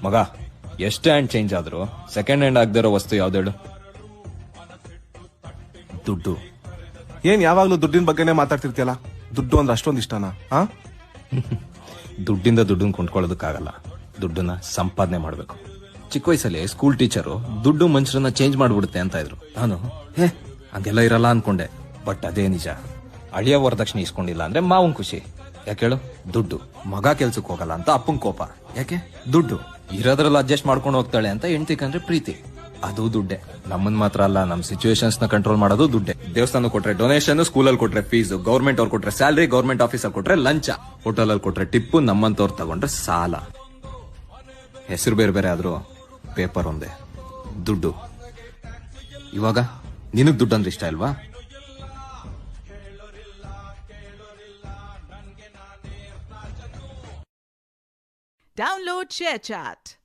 ಮಗ ಎಷ್ಟೇ hand change ಆದ್ರೂ ಸೆಕೆಂಡ್ ಹ್ಯಾಂಡ್ ಆಗದಿರೋ ವಸ್ತು ಯಾವ್ದೇಳು? ದುಡ್ಡು. ಏನ್ ಯಾವಾಗ್ಲೂ ದುಡ್ಡಿನ ಬಗ್ಗೆನೇ ಮಾತಾಡ್ತಿರ್ತೀಯಲ್ಲ, ದುಡ್ಡು ಅಂದ್ರೆ ಅಷ್ಟೊಂದು ಇಷ್ಟನಾ? ಹಾ, ದುಡ್ಡಿಂದ ದುಡ್ಡನ್ನ ಕೊಂಡ್ಕೊಳ್ಳೋದಕ್ಕಾಗಲ್ಲ, ದುಡ್ಡನ್ನ ಸಂಪಾದನೆ ಮಾಡ್ಬೇಕು. ಚಿಕ್ಕ ವಯಸ್ಸಲ್ಲಿ ಸ್ಕೂಲ್ ಟೀಚರು ದುಡ್ಡು ಮನುಷ್ಯರನ್ನ ಚೇಂಜ್ ಮಾಡ್ಬಿಡುತ್ತೆ ಅಂತ ಇದ್ರು. ನಾನು ಹಂಗೆಲ್ಲ ಇರಲ್ಲ ಅನ್ಕೊಂಡೆ. ಬಟ್ ಅದೇ ನಿಜ. ಅಳಿಯ ವರದಕ್ಷಿಣೆ ಇಸ್ಕೊಂಡಿಲ್ಲ ಅಂದ್ರೆ ಮಾವನ್ ಖುಷಿ. ಯಾಕೇಳು? ದುಡ್ಡು. ಮಗ ಕೆಲ್ಸಕ್ಕೆ ಹೋಗಲ್ಲ ಅಂತ ಅಪ್ಪನ್ ಕೋಪ. ಯಾಕೆ? ದುಡ್ಡು. ಇರೋದ್ರಲ್ಲಿ ಅಡ್ಜಸ್ಟ್ ಮಾಡ್ಕೊಂಡು ಹೋಗ್ತಾಳೆ ಅಂತ ಹೆಂಡತಿ ಕಂಡ್ರೆ ಪ್ರೀತಿ. ಅದು ದುಡ್ಡೆ. ನಮ್ಮನ್ ಮಾತ್ರ ಅಲ್ಲ, ನಮ್ ಸಿಚುವೇಶನ್ಸ್ ನ ಕಂಟ್ರೋಲ್ ಮಾಡೋದು ದುಡ್ಡೆ. ದೇವಸ್ಥಾನ ಕೊಟ್ರೆ ಡೊನೇಷನ್, ಸ್ಕೂಲಲ್ಲಿ ಕೊಟ್ರೆ ಫೀಸ್, ಗೌರ್ಮೆಂಟ್ ಅವ್ರು ಕೊಟ್ರೆ ಸ್ಯಾಲರಿ, ಗೌರ್ಮೆಂಟ್ ಆಫೀಸರ್ ಕೊಟ್ರೆ ಲಂಚ, ಹೋಟೆಲ್ ಅಲ್ಲಿ ಕೊಟ್ರೆ ಟಿಪ್ಪು, ನಮ್ಮಂತವ್ರು ತಗೊಂಡ್ರೆ ಸಾಲ. ಹೆಸರು ಬೇರೆ ಬೇರೆ ಆದ್ರೂ ಪೇಪರ್ ಒಂದೇ, ದುಡ್ಡು. ಇವಾಗ ನಿನಗ್ ದುಡ್ಡು ಅಂದ್ರೆ ಇಷ್ಟ ಇಲ್ವಾ? Download ShareChat.